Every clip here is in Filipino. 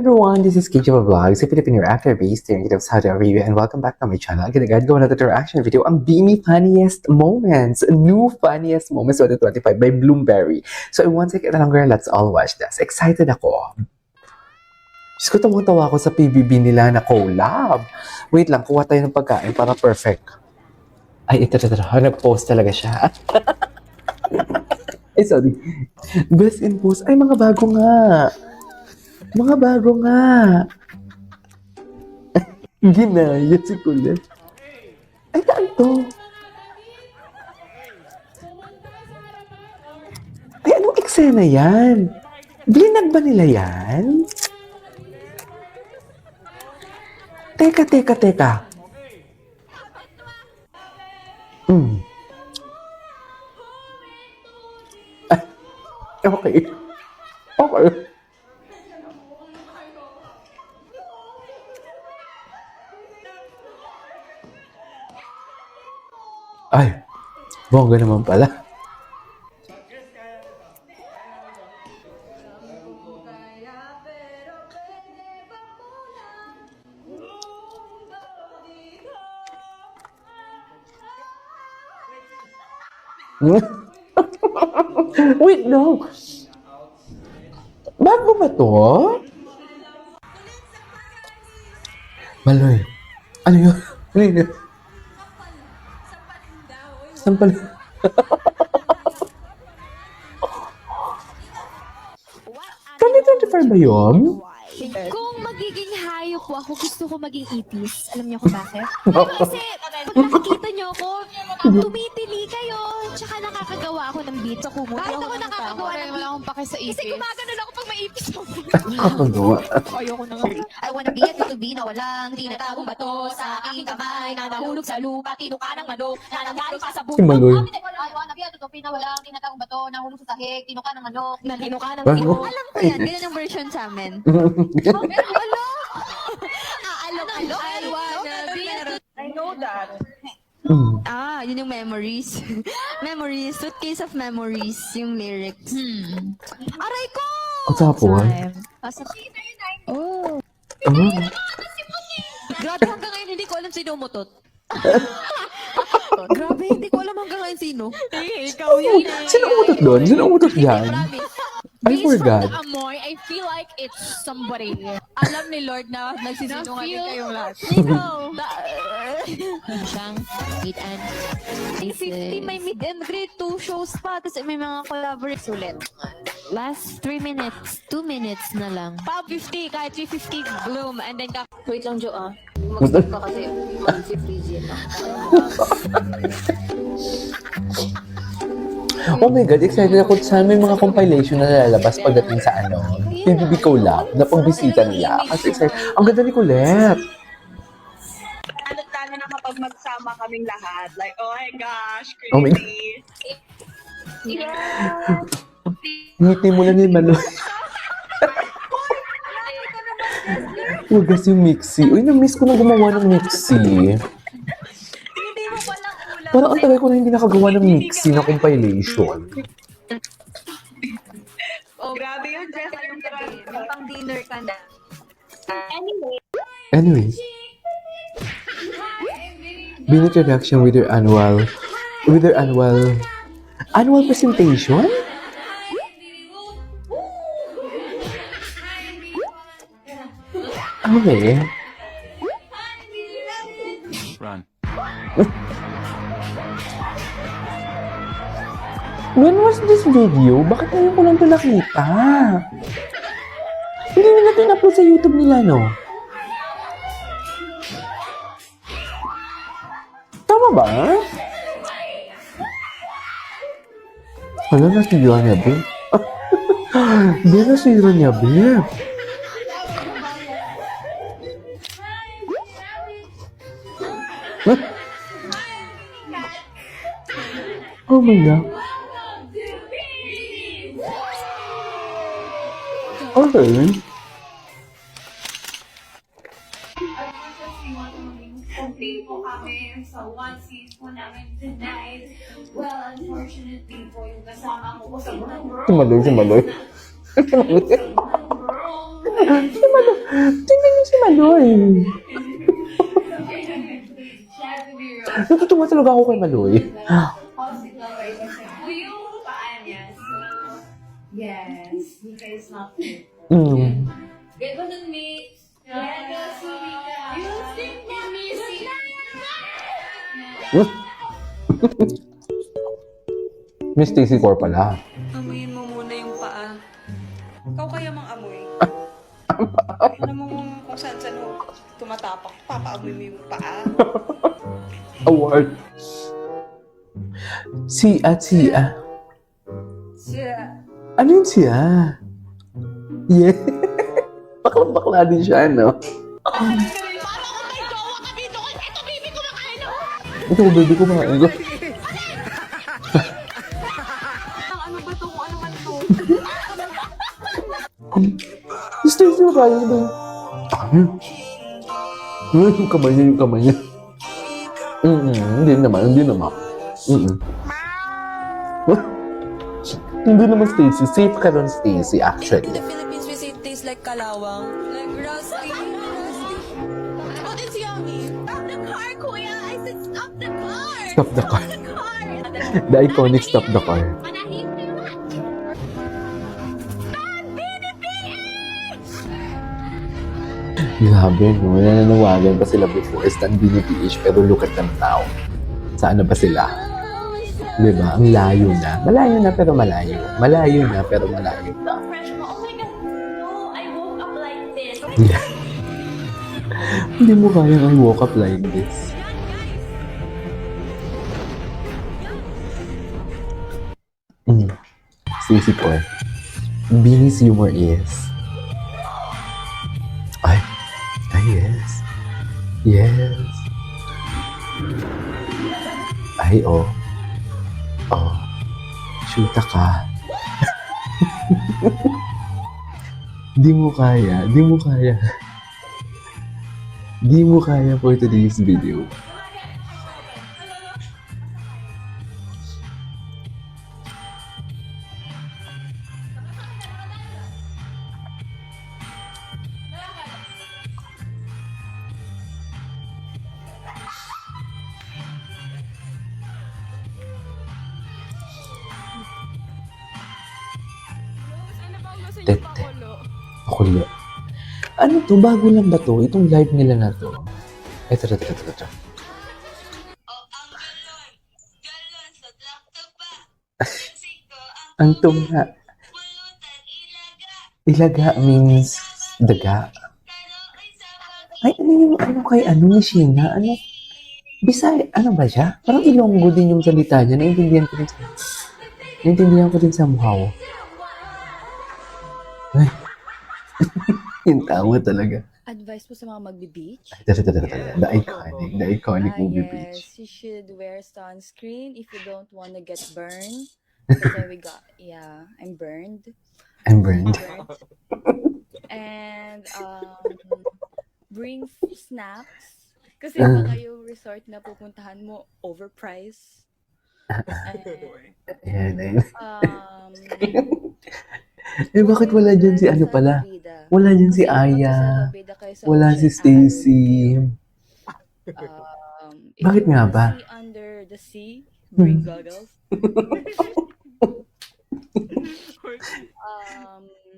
Everyone, this is KJ Vlogs, a Filipino actor based here in Saudi Arabia, and welcome back to my channel. Again, go another reaction video, ang Beamy Funniest Moments, new funniest moments 2025 by Bloomberry. So, in 1 second longer, let's all watch this. Excited ako. Diyos ko, tumutawa ako sa PBB nila na collab. Wait lang, kuha tayo ng pagkain para perfect. Ay, ito. Nag-post talaga siya. Ay, sorry. Best in post. Ay, mga bago nga. Mga bago nga. Ginaya si Kulit. Ay, saan to? Ay, anong eksena yan? Blinag ba nila yan? Teka. Ay, okay. Ay, bongga naman pala. Wait, no. Bago ba to? Maloy. Ano yun? Ano yun? Sampal. 2025 ba yun? Kung magiging hayop po ako, gusto ko maging ipis. Alam niyo kung bakit? Kasi pag nakikita niyo ako, tumitili kayo, tsaka nakakagawa ako ng beat. So, kahit ako nakakagawa ng beat. Wala akong pake sa ipis. Kasi gumagano ako pag may ipis ako. Kakagawa. Ayoko na nga. I wanna be a tutubi na walang tinatagong bato sa aking kamay na nahulog sa lupa, tinuka ng manok na nangyari pa sa Si buto. Maloy. I wanna be a tutubi na walang tinatagong bato, nahulog sa sahig, tinuka ng manok, na tinuka ng Ano? manok. Alam ko yan, ganyan ang version sa amin. Hello? I wanna be a I know that. yun yung memories. Memories. Suitcase of memories. Yung lyrics. Aray ko! Ang tapon. Oh. Grabe hanggang ngayon hindi ko alam sino umutot. Grabe, hindi ko alam hanggang ngayon sino. Ikaw yun. Sino umutot doon? Sino umutot dyan? I forgot. Based from the amoy, I feel like it's somebody. Alam ni Lord na nagsisinungaling kayong lahat. Sino? Siyang meet and 50 may meet and greet 2 shows pa. Tapos may mga collaborates ulit. Last 3 minutes, 2 minutes na lang. Pa 50, kahit 350 bloom, and then Wait lang, Jo, mag-stop ka kasi mag-freeze lang. Oh my God, excited ako. Saan may mga compilation na lalabas pagdating sa PBB collab na pagbisita nila. Kasi excited. Ang ganda ni Colette. Ano tala na kapag magsama kaming lahat. Like, oh my gosh, crazy. Oh my God. Ngiti mo na ni Maloy. Wagas yung mixie. Uy, na-miss ko na gumawa ng mixie. Hindi mo palang ulam. Parang ang tagal ko na hindi nakagawa ng mixie na compilation. Oh, grabe yun, Jess. Yung grabe. Yung pang dinner ka na. Anyway. Binit reaction with their annual presentation? Okay. Run. When was this video? Bakit ngayon ko lang ito nakita? Hindi nila ito in-upload sa YouTube nila, no? Tama ba? Wala na si Rania, be. Wala na si Rania, be. Oh my God. Okay. Hindi po kami sa one seat po namin tonight. Well, unfortunately po yung kasama ko sa mga girl. Sumaloy. Girl. Si Maloy. Tingnan niyo si Maloy. She had to be real. Natutuwa talaga ako kay Maloy. Hospital right kasi. Yung paa niya. So, yes. Mika is not fit. Get one on me. Yes, Mika. You think that me Miss Stacy Core pala. Amuyin mo muna yung paa. Ikaw kaya mang amoy. Alam mo kung saan-saan tumatapak. Papaamoy mo yung paa. Award. Sia. Siya. Ano yun siya? Yeah. Bakla din siya, no? Ito, baby ko makain ko. Ano ba to? Kung ano man to? Stacy, makain ba? Yung kamay niya. Hindi naman. Hindi naman Stacy. Safe ka doon, Stacy, actually. In the Philippines, we say it tastes like kalawang. Like rusty. What is yummy? Stop the car, kuya! I said stop the car! Stop the car. The car! The iconic stop the car. Manahimik naman! Grabe, no? Nananawagan pa sila before Stan BNPH, pero look at them now. Saan na ba sila? Diba? Ang layo na. Malayo na pero malayo. Malayo na pero malayo pa. Fresh mo. Oh my God. No, I woke up like this. Yeah. Hindi mo kayang I woke up like this. Stacy Core. Beanie's humor is... Ay, yes. Yes. Ay, oh. Oh. Shoota ka. Di mo kaya. Di mo kaya for today's video. Tete. Makulo. Ano to? Bago lang ba to? Itong live nila na to. Ito. Oh, ang galon. Galon sa trakto pa. Sing ko Ang tungha. pulutan ilaga. Ilaga means daga. Kano'y sa Ay, ano kay ni Sheena? Ano? Bisay, ano ba siya? Parang Ilonggo din yung salita niya. Naintindihan ko din sa muhaw. Ay. Yung tawa talaga. Advice po sa mga magbe-beach? The iconic movie beach. Yes, you should wear sunscreen if you don't want to get burned. Kasi I'm burned. I'm burned. And bring snacks. Kasi baka yung resort na pupuntahan mo overpriced. And, Ayan. Eh, bakit wala dyan si ano pala? Wala dyan si Aya. Wala si Stacy. Bakit nga ba? Under the sea, bring goggles.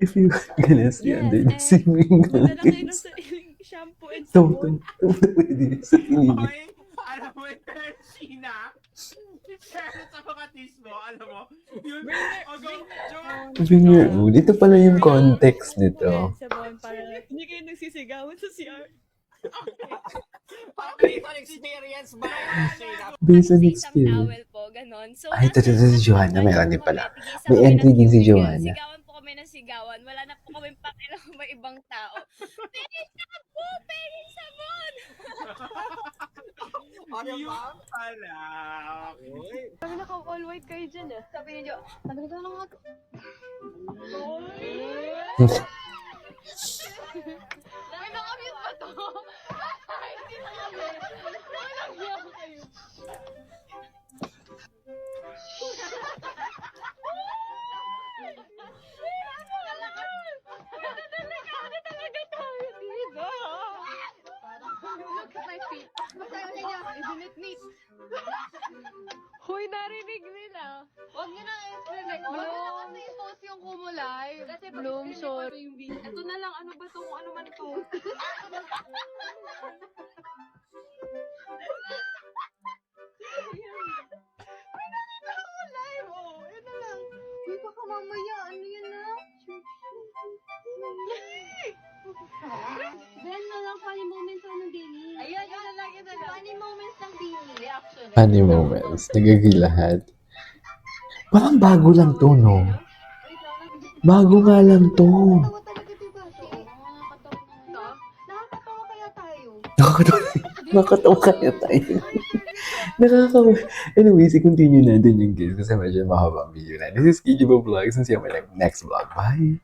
If you gonna see under the swimming Wala na kayo ng goggles. sariling shampoo and sabon. Pwede sa tingin. Alam mo yung Sheena? Share sa mga tismo, alam mo? Yun, Bring your own. Ito pala yung context nito. Sabon para hindi kayo nagsisigawan sa CR. based on experience ba yun, Sheena? Based on Isang experience. towel po, ganon. So, Ay, ito si Joanna. Meron din pala. Tigisa May kami entry ng din si tubig, Joanna. Sigawan po kami ng sigawan. Wala na po kami pakialam may ibang tao. Pengin shampoo! Pengin sabon! Ano ba pala? Sabi naka-all white kayo dyan ah. Sabi ni Jo, sabi ni lang ako. Sabi nakamute ba to? Hindi na kami. Nagbiyak kayo. Hoy, narinig nila. Huwag nyo na i-select. Huwag nyo na kasi i-post yung Kumu Live. Kasi Bloom, sorry. Ito na lang, ano ba to? Kung ano man to. May nakita ako live, oh. Yun na lang. Uy, baka mamaya, ano yan na? Ben na lang, funny moments ng Bini. Ayan, yun na lang, yun na lang. Funny moments ng Bini. Reaction. Funny moments. Nagagilahan. Parang bago lang to, no? Bago nga lang to. Nakakatawa talaga, diba? Nakakatawa kaya tayo. Nakakatawa kaya tayo. Nakakatawa. Anyways, i-continue natin yung guys kasi medyo mahaba ang video na. This is KJ Vlogs and see you on my next vlog. Bye!